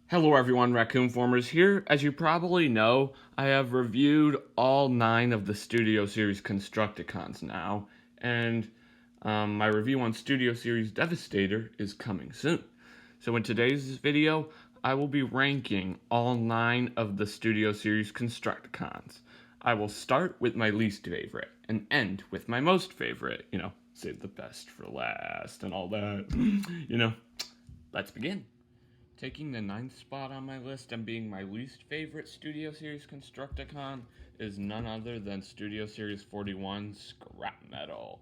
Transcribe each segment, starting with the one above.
Hello everyone, Raccoon-Formers here. As you probably know, I have reviewed all 9 of the Studio Series Constructicons now, and my review on Studio Series Devastator is coming soon. So in today's video, I will be ranking all 9 of the Studio Series Constructicons. I will start with my least favorite, and end with my most favorite, save the best for last and all that, Let's begin. Taking the 9th spot on my list and being my least favorite Studio Series Constructicon is none other than Studio Series 41 Scrap Metal.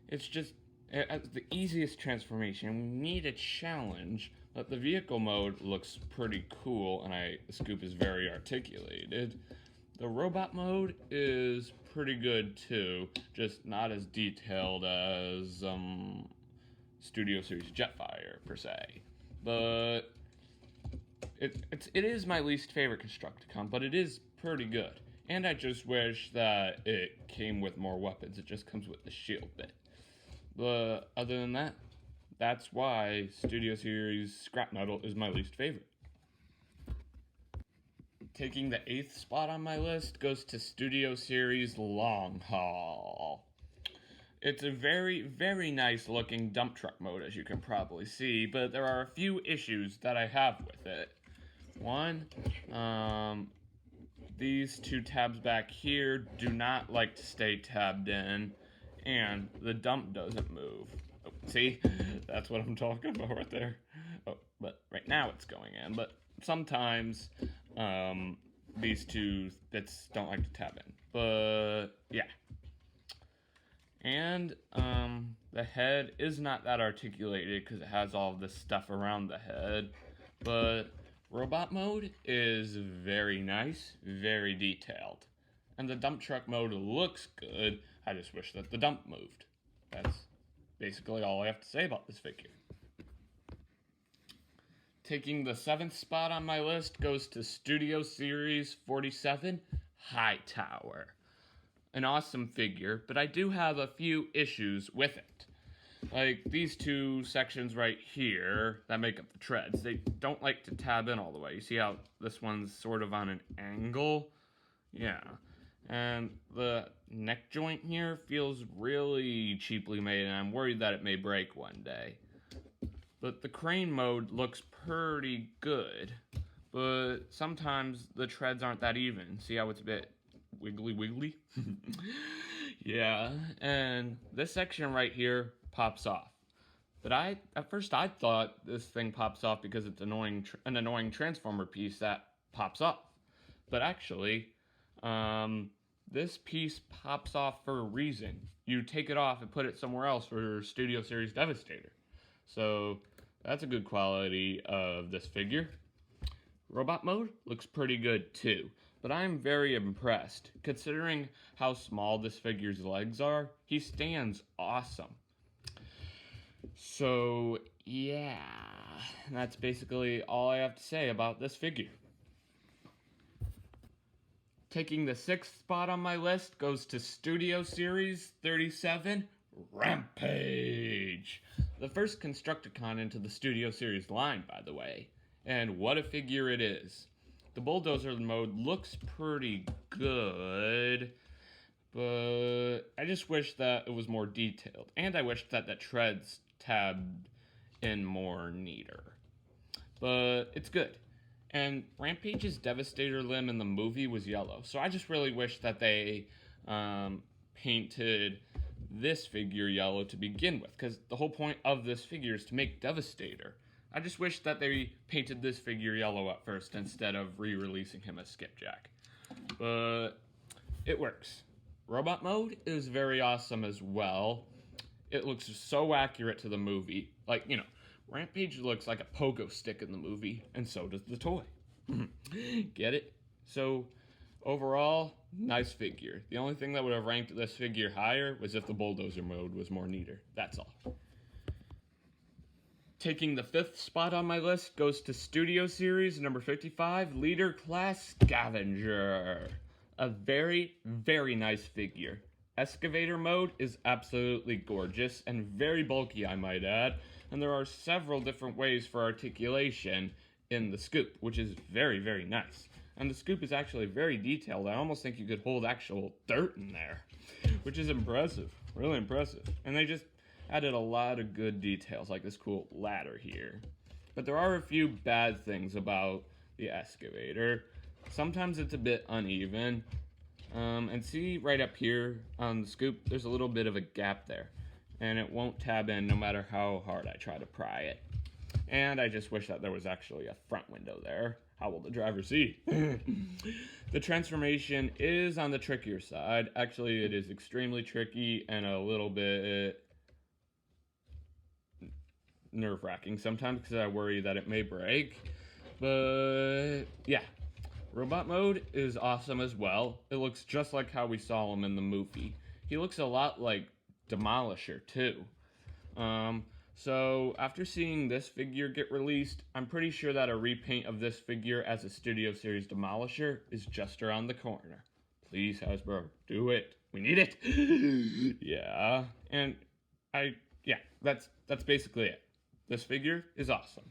It's just the easiest transformation. We need a challenge, but the vehicle mode looks pretty cool and the scoop is very articulated. The robot mode is pretty good too, just not as detailed as Studio Series Jetfire per se. But it is my least favorite Constructicon, but it is pretty good. And I just wish that it came with more weapons. It just comes with the shield bit. But other than that, that's why Studio Series Scrap Metal is my least favorite. Taking the 8th spot on my list goes to Studio Series Long Haul. It's a very, very nice looking dump truck mode, as you can probably see, but there are a few issues that I have with it. One, these 2 tabs back here do not like to stay tabbed in, and the dump doesn't move. Oh, see? That's what I'm talking about right there. Oh, but right now it's going in, but sometimes these 2 bits don't like to tab in. But yeah. And the head is not that articulated because it has all this stuff around the head. But robot mode is very nice, very detailed. And the dump truck mode looks good. I just wish that the dump moved. That's basically all I have to say about this figure. Taking the 7th spot on my list goes to Studio Series 47 Hightower. An awesome figure, but I do have a few issues with it. Like these 2 sections right here that make up the treads, they don't like to tab in all the way. You see how this one's sort of on an angle? Yeah. And the neck joint here feels really cheaply made, and I'm worried that it may break one day. But the crane mode looks pretty good, but sometimes the treads aren't that even. See how it's a bit wiggly? Yeah, and this section right here pops off. But at first I thought this thing pops off because it's an annoying transformer piece that pops off. But actually, this piece pops off for a reason. You take it off and put it somewhere else for Studio Series Devastator. So that's a good quality of this figure. Robot mode looks pretty good too. But I'm very impressed. Considering how small this figure's legs are, he stands awesome. So, yeah, that's basically all I have to say about this figure. Taking the 6th spot on my list goes to Studio Series 37 Rampage. The first Constructicon into the Studio Series line, by the way. And what a figure it is. The bulldozer mode looks pretty good, but I just wish that it was more detailed. And I wish that the treads tabbed in more neater. But it's good. And Rampage's Devastator limb in the movie was yellow, so I just really wish that they painted this figure yellow to begin with, because the whole point of this figure is to make Devastator. I just wish that they painted this figure yellow at first instead of re-releasing him as Skipjack. But it works. Robot mode is very awesome as well. It looks so accurate to the movie. Like, Rampage looks like a pogo stick in the movie, and so does the toy. Get it? So, overall, nice figure. The only thing that would have ranked this figure higher was if the bulldozer mode was more neater. That's all. Taking the 5th spot on my list goes to Studio Series number 55, Leader Class Scavenger. A very, very nice figure. Excavator mode is absolutely gorgeous and very bulky, I might add, and there are several different ways for articulation in the scoop, which is very, very nice. And the scoop is actually very detailed. I almost think you could hold actual dirt in there, which is impressive, really impressive. And they just added a lot of good details, like this cool ladder here. But there are a few bad things about the excavator. Sometimes it's a bit uneven. And see right up here on the scoop, there's a little bit of a gap there. And it won't tab in no matter how hard I try to pry it. And I just wish that there was actually a front window there. How will the driver see? The transformation is on the trickier side. Actually, it is extremely tricky and a little bit nerve-wracking sometimes because I worry that it may break. But yeah, robot mode is awesome as well. It looks just like how we saw him in the movie. He looks a lot like Demolisher too. So after seeing this figure get released, I'm pretty sure that a repaint of this figure as a Studio Series Demolisher is just around the corner. Please, Hasbro, do it. We need it. Yeah, and that's basically it. This figure is awesome.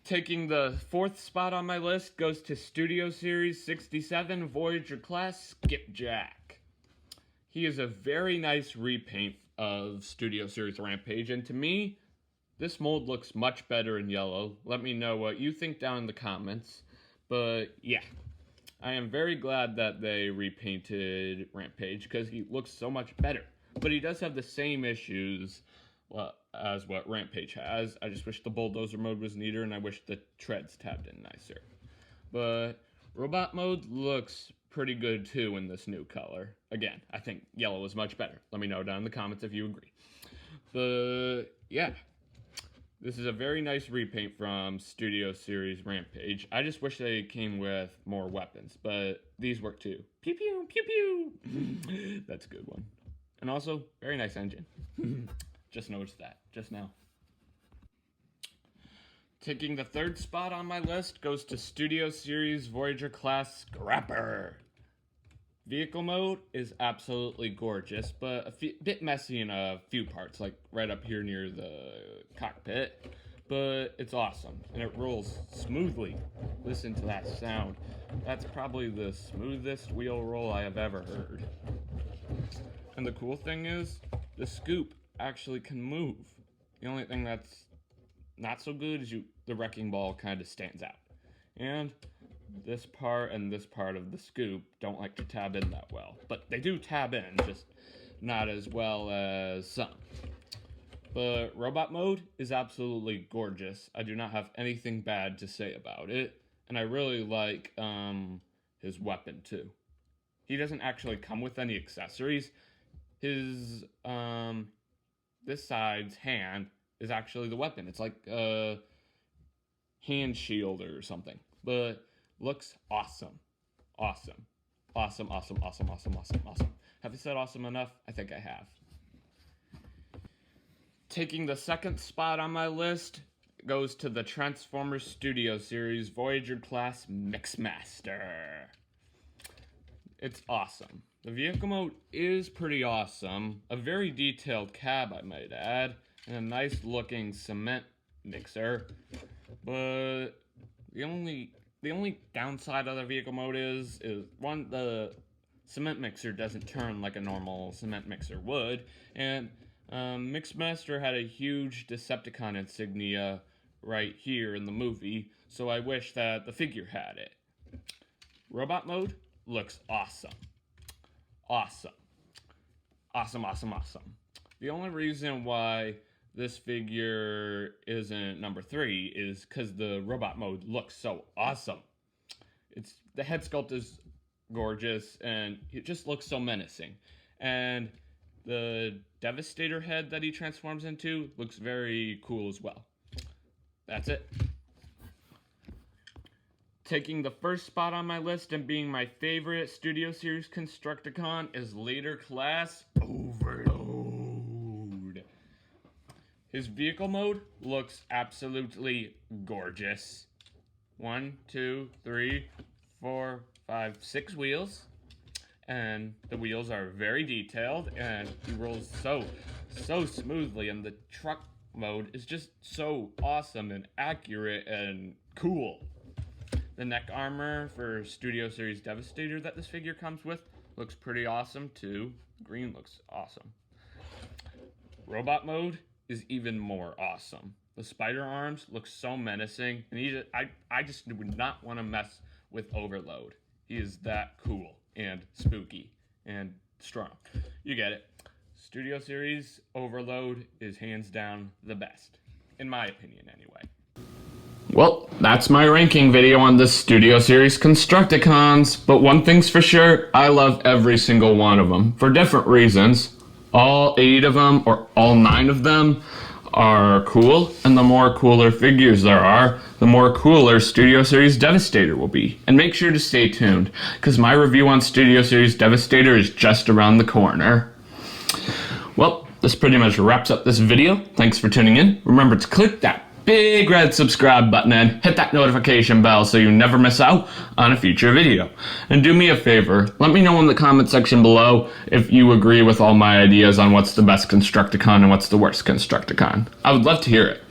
Taking the 4th spot on my list goes to Studio Series 67 Voyager class skipjack. He is a very nice repaint of Studio Series Rampage, and to me, this mold looks much better in yellow. Let me know what you think down in the comments. But yeah, I am very glad that they repainted Rampage because he looks so much better. But he does have the same issues as what Rampage has. I just wish the bulldozer mode was neater, and I wish the treads tabbed in nicer. But robot mode looks pretty good too in this new color. Again, I think yellow is much better. Let me know down in the comments if you agree. But yeah, this is a very nice repaint from Studio Series Rampage. I just wish they came with more weapons, but these work too. Pew pew pew pew. That's a good one. And also, very nice engine. Just noticed that just now. Taking the 3rd spot on my list goes to Studio Series Voyager class Scrapper. Vehicle mode is absolutely gorgeous, but a bit messy in a few parts, like right up here near the cockpit. But it's awesome, and it rolls smoothly. Listen to that sound. That's probably the smoothest wheel roll I have ever heard. And the cool thing is, the scoop actually can move. The only thing that's not so good is the wrecking ball kind of stands out. And this part and this part of the scoop don't like to tab in that well. But they do tab in, just not as well as some. But robot mode is absolutely gorgeous. I do not have anything bad to say about it. And I really like his weapon too. He doesn't actually come with any accessories. His this side's hand is actually the weapon. It's like a hand shield or something. But looks awesome. Awesome. Awesome, awesome, awesome, awesome, awesome, awesome. Have I said awesome enough? I think I have. Taking the 2nd spot on my list goes to the Transformers Studio Series Voyager class Mixmaster. It's awesome. The vehicle mode is pretty awesome. A very detailed cab, I might add, and a nice looking cement mixer. But the only downside of the vehicle mode is one, the cement mixer doesn't turn like a normal cement mixer would, and Mixmaster had a huge Decepticon insignia right here in the movie, so I wish that the figure had it. Robot mode looks awesome. Awesome. Awesome, awesome, awesome. The only reason why this figure isn't number 3 is because the robot mode looks so awesome. The head sculpt is gorgeous, and it just looks so menacing. And the Devastator head that he transforms into looks very cool as well. That's it. Taking the 1st spot on my list and being my favorite Studio Series Constructicon is Leader Class Overload. His vehicle mode looks absolutely gorgeous. 1, 2, 3, 4, 5, 6 wheels. And the wheels are very detailed, and he rolls so smoothly, and the truck mode is just so awesome and accurate and cool. The neck armor for Studio Series Devastator that this figure comes with looks pretty awesome too. Green looks awesome. Robot mode is even more awesome. The spider arms look so menacing, and I just would not want to mess with Overload. He is that cool and spooky and strong. You get it. Studio Series Overload is hands down the best, in my opinion anyway. Well, that's my ranking video on the Studio Series Constructicons, but one thing's for sure, I love every single one of them, for different reasons. All 8 of them, or all 9 of them, are cool, and the more cooler figures there are, the more cooler Studio Series Devastator will be. And make sure to stay tuned, because my review on Studio Series Devastator is just around the corner. Well, this pretty much wraps up this video. Thanks for tuning in. Remember to click that big red subscribe button and hit that notification bell so you never miss out on a future video. And do me a favor, let me know in the comment section below if you agree with all my ideas on what's the best Constructicon and what's the worst Constructicon. I would love to hear it.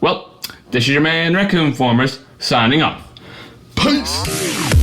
Well, this is your man Raccoon-Formers signing off. Peace!